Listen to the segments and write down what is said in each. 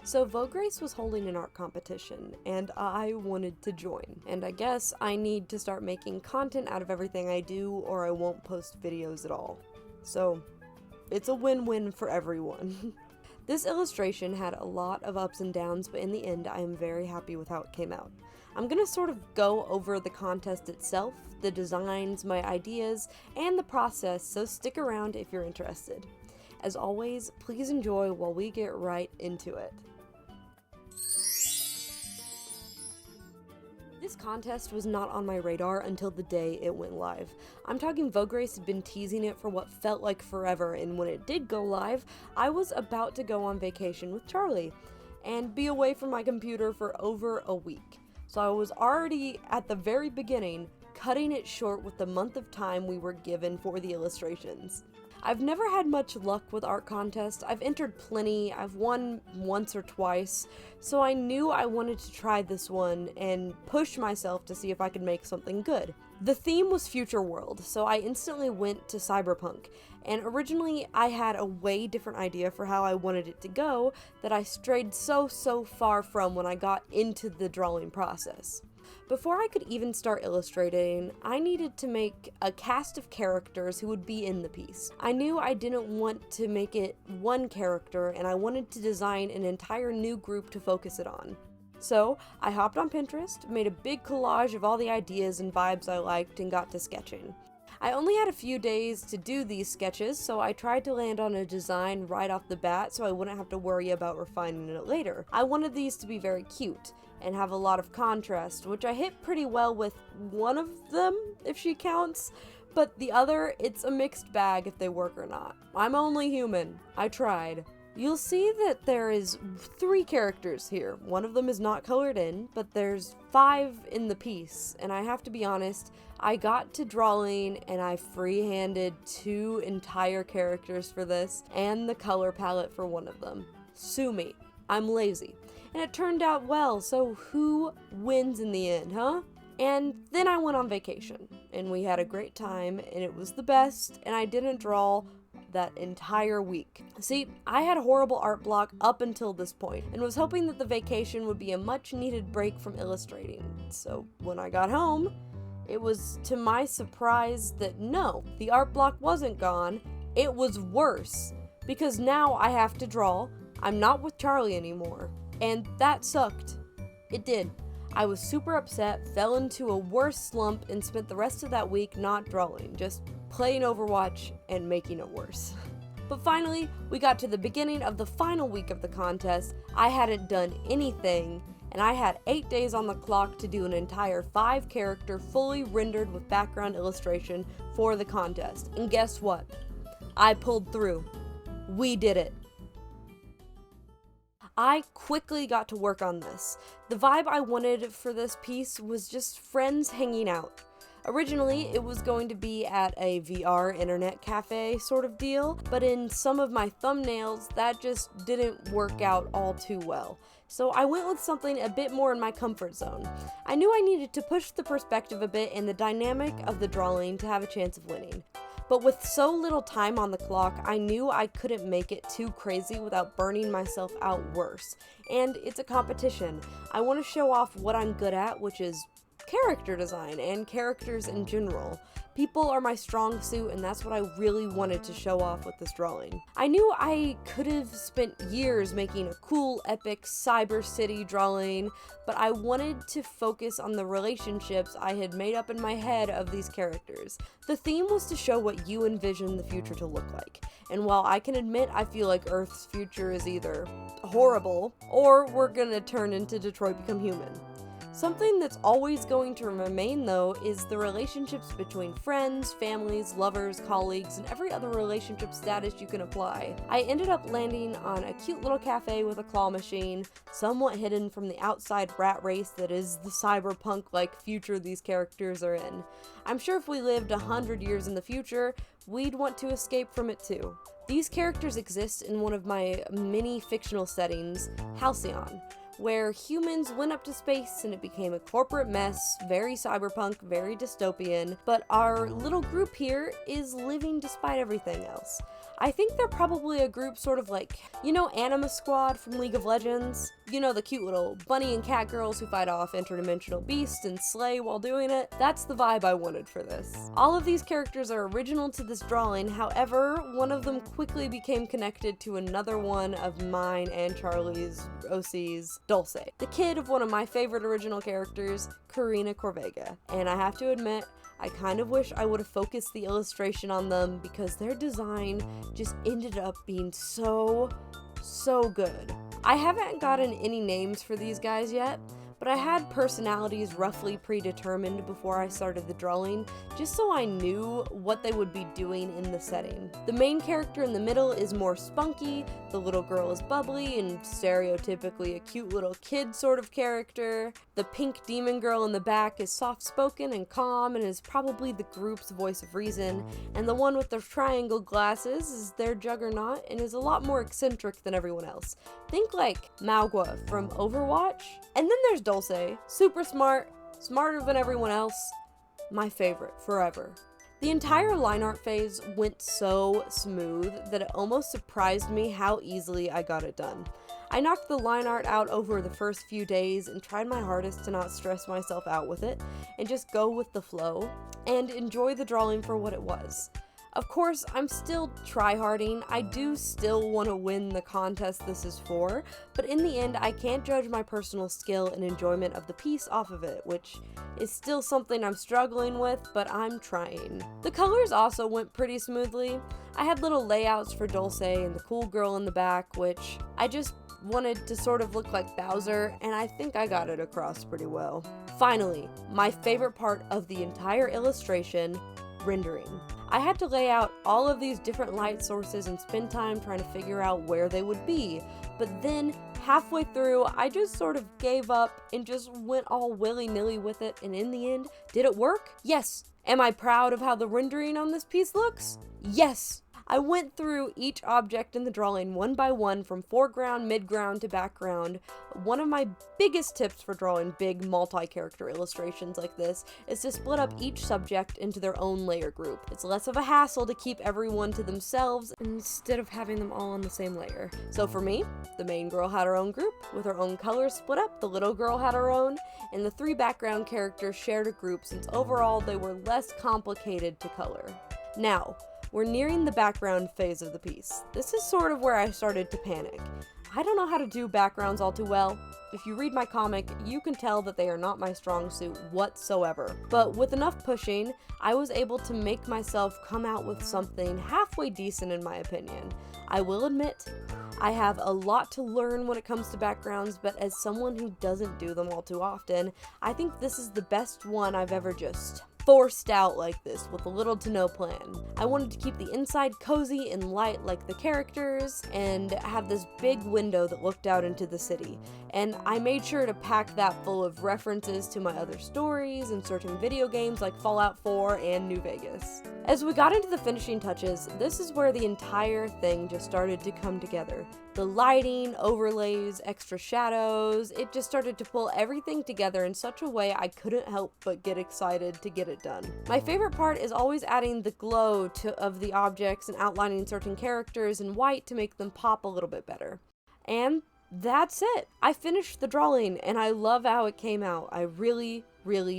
So vograce was holding an art competition, and I wanted to join. And I guess I need to start making content out of everything I do, or I won't post videos at all. So, it's a win-win for everyone. This illustration had a lot of ups and downs, but in the end, I am very happy with how it came out. I'm gonna sort of go over the contest itself, the designs, my ideas, and the process, so stick around if you're interested. As always, please enjoy while we get right into it. This contest was not on my radar until the day it went live. I'm talking vograce had been teasing it for what felt like forever, and when it did go live, I was about to go on vacation with Charlie and be away from my computer for over a week. So I was already at the very beginning cutting it short with the month of time we were given for the illustrations. I've never had much luck with art contests. I've entered plenty, I've won once or twice, so I knew I wanted to try this one and push myself to see if I could make something good. The theme was future world, so I instantly went to cyberpunk, and originally I had a way different idea for how I wanted it to go that I strayed so far from when I got into the drawing process. Before I could even start illustrating, I needed to make a cast of characters who would be in the piece. I knew I didn't want to make it one character, and I wanted to design an entire new group to focus it on. So, I hopped on Pinterest, made a big collage of all the ideas and vibes I liked, and got to sketching. I only had a few days to do these sketches, so I tried to land on a design right off the bat so I wouldn't have to worry about refining it later. I wanted these to be very cute and have a lot of contrast, which I hit pretty well with one of them, if she counts, but the other, it's a mixed bag if they work or not. I'm only human. I tried. You'll see that there is 3 characters here. One of them is not colored in, but there's 5 in the piece, and I have to be honest, I got to drawing and I freehanded 2 entire characters for this, and the color palette for one of them. Sue me. I'm lazy. And it turned out well, so who wins in the end, huh? And then I went on vacation, and we had a great time, and it was the best, and I didn't draw that entire week. See, I had a horrible art block up until this point, and was hoping that the vacation would be a much needed break from illustrating. So when I got home, it was to my surprise that no, the art block wasn't gone, it was worse, because now I have to draw. I'm not with Charlie anymore. And that sucked. It did. I was super upset, fell into a worse slump, and spent the rest of that week not drawing, just playing Overwatch and making it worse. But finally, we got to the beginning of the final week of the contest. I hadn't done anything, and I had 8 days on the clock to do an entire 5-character, fully rendered with background illustration for the contest. And guess what? I pulled through. We did it. I quickly got to work on this. The vibe I wanted for this piece was just friends hanging out. Originally, it was going to be at a VR internet cafe sort of deal, but in some of my thumbnails, that just didn't work out all too well. So I went with something a bit more in my comfort zone. I knew I needed to push the perspective a bit and the dynamic of the drawing to have a chance of winning. But with so little time on the clock, I knew I couldn't make it too crazy without burning myself out worse. And it's a competition. I want to show off what I'm good at, which is character design and characters in general. People are my strong suit, and that's what I really wanted to show off with this drawing. I knew I could have spent years making a cool, epic cyber city drawing, but I wanted to focus on the relationships I had made up in my head of these characters. The theme was to show what you envision the future to look like, and while I can admit I feel like Earth's future is either horrible, or we're gonna turn into Detroit Become Human. Something that's always going to remain, though, is the relationships between friends, families, lovers, colleagues, and every other relationship status you can apply. I ended up landing on a cute little cafe with a claw machine, somewhat hidden from the outside rat race that is the cyberpunk-like future these characters are in. I'm sure if we lived 100 years in the future, we'd want to escape from it too. These characters exist in one of my many fictional settings, Halcyon, where humans went up to space and it became a corporate mess, very cyberpunk, very dystopian, but our little group here is living despite everything else. I think they're probably a group sort of like, you know, Anima Squad from League of Legends? You know, the cute little bunny and cat girls who fight off interdimensional beasts and slay while doing it? That's the vibe I wanted for this. All of these characters are original to this drawing, however, one of them quickly became connected to another one of mine and Charlie's OC's, Dulce, the kid of one of my favorite original characters, Karina Corvega. And I have to admit, I kind of wish I would have focused the illustration on them because their design just ended up being so good. I haven't gotten any names for these guys yet, but I had personalities roughly predetermined before I started the drawing, just so I knew what they would be doing in the setting. The main character in the middle is more spunky, the little girl is bubbly and stereotypically a cute little kid sort of character. The pink demon girl in the back is soft-spoken and calm and is probably the group's voice of reason, and the one with the triangle glasses is their juggernaut and is a lot more eccentric than everyone else. Think like Maugua from Overwatch. And then there's Dulce, super smart, smarter than everyone else, my favorite forever. The entire line art phase went so smooth that it almost surprised me how easily I got it done. I knocked the line art out over the first few days and tried my hardest to not stress myself out with it and just go with the flow and enjoy the drawing for what it was. Of course, I'm still tryharding. I do still want to win the contest this is for, but in the end, I can't judge my personal skill and enjoyment of the piece off of it, which is still something I'm struggling with, but I'm trying. The colors also went pretty smoothly. I had little layouts for Dulce and the cool girl in the back, which I just wanted to sort of look like Bowser, and I think I got it across pretty well. Finally, my favorite part of the entire illustration, rendering. I had to lay out all of these different light sources and spend time trying to figure out where they would be, but then halfway through I just sort of gave up and just went all willy-nilly with it, and in the end, did it work? Yes. Am I proud of how the rendering on this piece looks? Yes. I went through each object in the drawing one by one from foreground, midground to background. One of my biggest tips for drawing big multi-character illustrations like this is to split up each subject into their own layer group. It's less of a hassle to keep everyone to themselves instead of having them all on the same layer. So for me, the main girl had her own group with her own colors split up, the little girl had her own, and the three background characters shared a group since overall they were less complicated to color. Now, we're nearing the background phase of the piece. This is sort of where I started to panic. I don't know how to do backgrounds all too well. If you read my comic, you can tell that they are not my strong suit whatsoever. But with enough pushing, I was able to make myself come out with something halfway decent in my opinion. I will admit, I have a lot to learn when it comes to backgrounds, but as someone who doesn't do them all too often, I think this is the best one I've ever just forced out like this with little to no plan. I wanted to keep the inside cozy and light like the characters and have this big window that looked out into the city. And I made sure to pack that full of references to my other stories and certain video games like Fallout 4 and New Vegas. As we got into the finishing touches, this is where the entire thing just started to come together. The lighting, overlays, extra shadows, it just started to pull everything together in such a way I couldn't help but get excited to get it done. My favorite part is always adding the glow of the objects and outlining certain characters in white to make them pop a little bit better. And that's it. I finished the drawing and I love how it came out. I really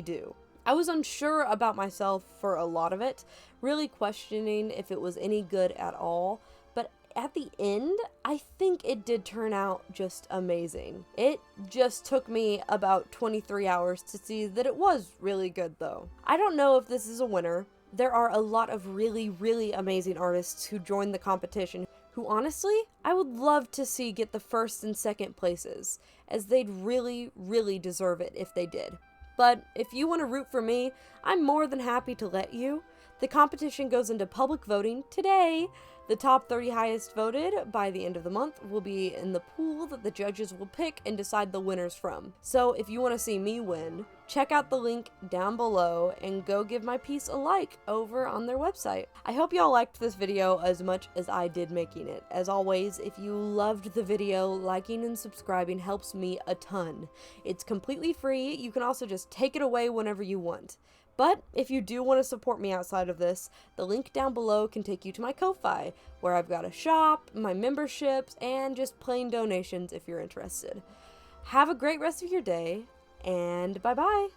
do. I was unsure about myself for a lot of it, really questioning if it was any good at all, but at the end, I think it did turn out just amazing. It just took me about 23 hours to see that it was really good though. I don't know if this is a winner. There are a lot of really amazing artists who joined the competition who honestly, I would love to see get the first and second places, as they'd really deserve it if they did. But if you want to root for me, I'm more than happy to let you. The competition goes into public voting today. The top 30 highest voted by the end of the month will be in the pool that the judges will pick and decide the winners from. So if you want to see me win, check out the link down below and go give my piece a like over on their website. I hope y'all liked this video as much as I did making it. As always, if you loved the video, liking and subscribing helps me a ton. It's completely free. You can also just take it away whenever you want. But if you do want to support me outside of this, the link down below can take you to my Ko-Fi, where I've got a shop, my memberships, and just plain donations if you're interested. Have a great rest of your day, and bye-bye!